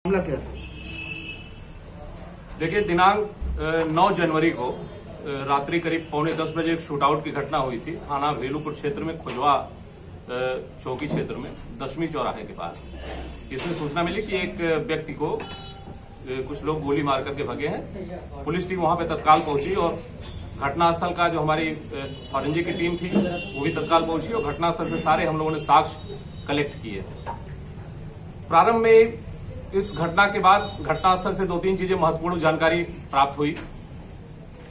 मामला क्या है? देखिए, दिनांक 9 जनवरी को रात्रि करीब 9:45 बजे एक शूटआउट की घटना हुई थी थाना भेलूपुर क्षेत्र में, खुजवा चौकी क्षेत्र में, 10वीं चौराहे के पास। इसमें सूचना मिली कि एक व्यक्ति को कुछ लोग गोली मार करके भगे हैं। पुलिस टीम वहां पे तत्काल पहुंची और घटनास्थल का जो हमारी फॉरेंसिक की टीम थी वो भी तत्काल पहुंची और घटनास्थल से सारे हम लोगों ने साक्ष्य कलेक्ट किए। प्रारंभ में इस घटना के बाद घटनास्थल से 2-3 चीजें महत्वपूर्ण जानकारी प्राप्त हुई।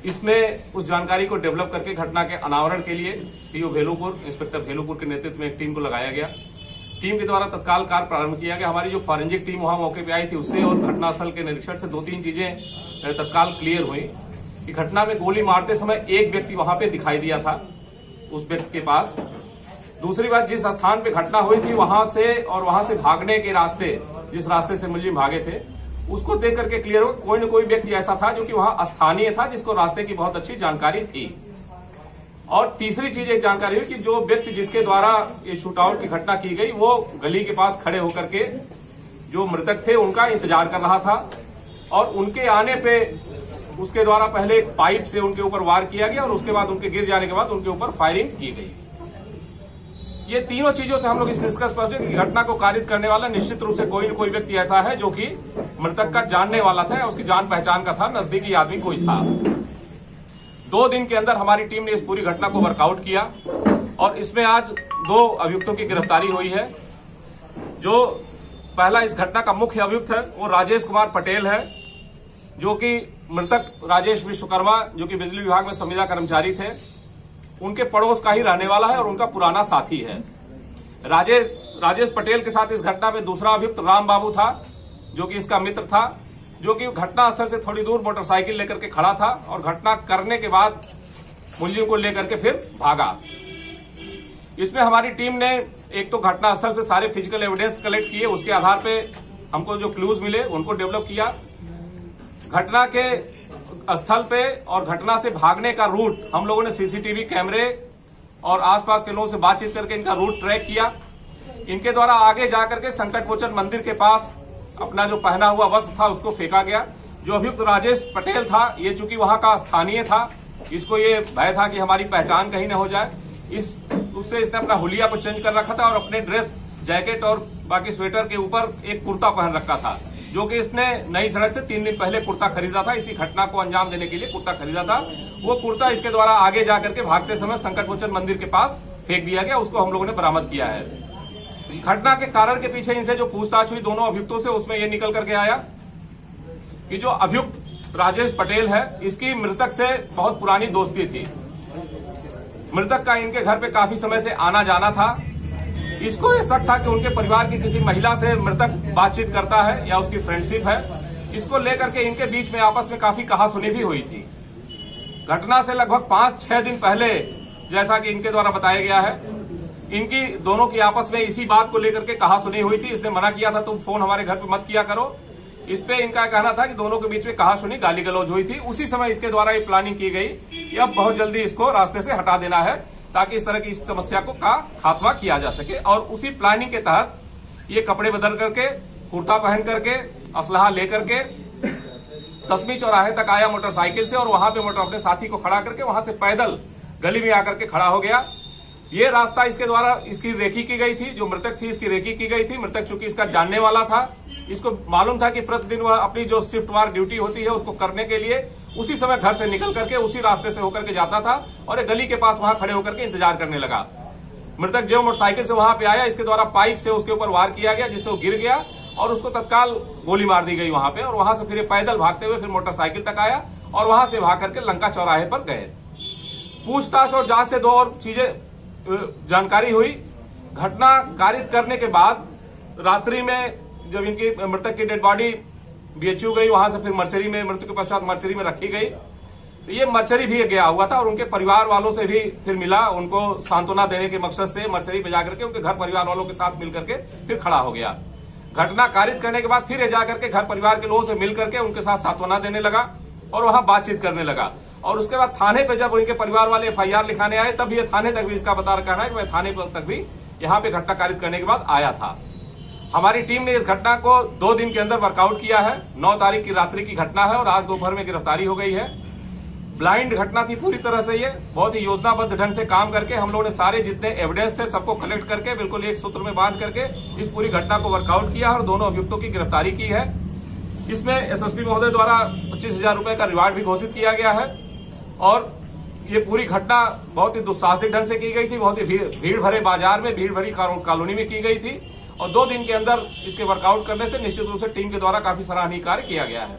इसमें उस जानकारी को डेवलप करके घटना के अनावरण के लिए सीओ भेलूपुर, इंस्पेक्टर भेलूपुर के नेतृत्व में एक टीम को लगाया गया। टीम के द्वारा तत्काल कार्य प्रारंभ किया गया। हमारी जो फॉरेंसिक टीम वहां मौके पे आई थी उससे और घटनास्थल के निरीक्षण से 2-3 चीजें तत्काल क्लियर हुई कि घटना में गोली मारते समय एक व्यक्ति वहां पे दिखाई दिया था उस व्यक्ति के पास। दूसरी बात, जिस स्थान पे घटना हुई थी वहां से भागने के रास्ते, जिस रास्ते से मुलजिम भागे थे, उसको देख करके क्लियर हो कोई न कोई व्यक्ति ऐसा था जो कि वहां स्थानीय था, जिसको रास्ते की बहुत अच्छी जानकारी थी। और तीसरी चीज एक जानकारी हुई कि जो व्यक्ति जिसके द्वारा ये शूटआउट की घटना की गई वो गली के पास खड़े होकर के जो मृतक थे उनका इंतजार कर रहा था और उनके आने पे उसके द्वारा पहले एक पाइप से उनके ऊपर वार किया गया और उसके बाद उनके गिर जाने के बाद उनके ऊपर फायरिंग की गई। ये तीनों चीजों से हम लोग इस निष्कर्ष पर पहुंचे कि घटना को कारित करने वाला निश्चित रूप से कोई न कोई व्यक्ति ऐसा है जो कि मृतक का जानने वाला था, उसकी जान पहचान का था, नजदीकी आदमी कोई था। 2 दिन के अंदर हमारी टीम ने इस पूरी घटना को वर्कआउट किया और इसमें आज 2 अभियुक्तों की गिरफ्तारी हुई है। जो पहला इस घटना का मुख्य अभियुक्त है वो राजेश कुमार पटेल है, जो कि मृतक राजेश विश्वकर्मा, जो कि बिजली विभाग में संविदा कर्मचारी थे, उनके पड़ोस का ही रहने वाला है और उनका पुराना साथी है। राजेश पटेल के साथ इस घटना में दूसरा अभियुक्त राम बाबू था, जो कि इसका मित्र था, जो कि घटनास्थल से थोड़ी दूर मोटरसाइकिल लेकर के खड़ा था और घटना करने के बाद मुलजिम को लेकर के फिर भागा। इसमें हमारी टीम ने एक तो घटनास्थल से सारे फिजिकल एविडेंस कलेक्ट किए, उसके आधार पे हमको जो क्लूज मिले उनको डेवलप किया। घटना के स्थल पे और घटना से भागने का रूट हम लोगों ने सीसीटीवी कैमरे और आसपास के लोगों से बातचीत करके इनका रूट ट्रैक किया। इनके द्वारा आगे जाकर के संकटमोचन मंदिर के पास अपना जो पहना हुआ वस्त्र था उसको फेंका गया। जो अभियुक्त राजेश पटेल था, ये चूंकि वहां का स्थानीय था, इसको ये भय था कि हमारी पहचान कहीं न हो जाए, उससे इसने अपना हुलिया को चेंज कर रखा था और अपने ड्रेस, जैकेट और बाकी स्वेटर के ऊपर एक कुर्ता पहन रखा था, जो कि इसने नई सड़क से 3 दिन पहले कुर्ता खरीदा था। इसी घटना को अंजाम देने के लिए कुर्ता खरीदा था। वो कुर्ता इसके द्वारा आगे जाकर के भागते समय संकटमोचन मंदिर के पास फेंक दिया गया, उसको हम लोगों ने बरामद किया है। घटना के कारण के पीछे इनसे जो पूछताछ हुई दोनों अभियुक्तों से, उसमें यह निकल करके आया कि जो अभियुक्त राजेश पटेल है, इसकी मृतक से बहुत पुरानी दोस्ती थी। मृतक का इनके घर पे काफी समय से आना जाना था। इसको ये शक था कि उनके परिवार की किसी महिला से मृतक बातचीत करता है या उसकी फ्रेंडशिप है। इसको लेकर के इनके बीच में आपस में काफी कहासुनी भी हुई थी। घटना से लगभग 5-6 दिन पहले, जैसा कि इनके द्वारा बताया गया है, इनकी दोनों की आपस में इसी बात को लेकर के कहासुनी हुई थी। इसने मना किया था तुम फोन हमारे घर पे मत किया करो। इस पे इनका कहना था कि दोनों के बीच में कहासुनी, गाली गलौज हुई थी। उसी समय इसके द्वारा ये प्लानिंग की गई कि अब बहुत जल्दी इसको रास्ते से हटा देना है ताकि इस तरह की इस समस्या को खात्मा किया जा सके। और उसी प्लानिंग के तहत ये कपड़े बदल करके, कुर्ता पहन करके, असलहा लेकर के 10वीं चौराहे तक आया मोटरसाइकिल से और वहां पे अपने साथी को खड़ा करके वहां से पैदल गली में आकर के खड़ा हो गया। ये रास्ता इसके द्वारा इसकी रेकी की गई थी, जो मृतक थी इसकी रेकी की गई थी। मृतक चूंकि इसका जानने वाला था, इसको मालूम था कि प्रतिदिन वह अपनी जो शिफ्ट वार ड्यूटी होती है उसको करने के लिए उसी समय घर से निकल करके उसी रास्ते से होकर के जाता था और एक गली के पास वहां खड़े होकर के इंतजार करने लगा। मृतक जो मोटरसाइकिल से वहां पे आया, इसके द्वारा पाइप से उसके ऊपर वार किया गया, जिससे वो गिर गया और उसको तत्काल गोली मार दी गई वहां पे। और वहां से फिर पैदल भागते हुए फिर मोटरसाइकिल तक आया और वहां से भाग करके लंका चौराहे पर गए। पूछताछ और जांच से 2 और चीजें जानकारी हुई। घटना कारित करने के बाद रात्रि में जब इनकी मृतक की डेड बॉडी बीएचयू गई, वहां से फिर मर्चरी में, मृत्यु के पश्चात मर्चरी में रखी गई। तो ये मर्चरी भी गया हुआ था और उनके परिवार वालों से भी फिर मिला, उनको सांत्वना देने के मकसद से मर्चरी पे जाकर के उनके घर परिवार वालों के साथ मिलकर के फिर खड़ा हो गया। घटना कारित करने के बाद फिर ये जाकर के घर परिवार के लोगों से मिल करके उनके साथ सांत्वना देने लगा और वहां बातचीत करने लगा। और उसके बाद थाने पे जब उनके परिवार वाले एफआईआर लिखाने आए, तब ये थाने तक भी इसका बता रखा है कि मैं थाने तक भी यहाँ पे घटना कारित करने के बाद आया था। हमारी टीम ने इस घटना को 2 दिन के अंदर वर्कआउट किया है। 9 तारीख की रात्रि की घटना है और आज दोपहर में गिरफ्तारी हो गई है। ब्लाइंड घटना थी पूरी तरह से, ये बहुत ही योजनाबद्ध ढंग से काम करके हम लोगों ने सारे जितने एविडेंस थे सबको कलेक्ट करके बिल्कुल एक सूत्र में बांध करके इस पूरी घटना को वर्कआउट किया और दोनों अभियुक्तों की गिरफ्तारी की है। इसमें एसएसपी महोदय द्वारा 25,000 रुपए का रिवार्ड भी घोषित किया गया है और ये पूरी घटना बहुत ही दुस्साहसिक ढंग से की गई थी। बहुत ही भीड़ भरे बाजार में, भीड़ भरी कॉलोनी में की गई थी और 2 दिन के अंदर इसके वर्कआउट करने से निश्चित रूप से टीम के द्वारा काफी सराहनीय कार्य किया गया है।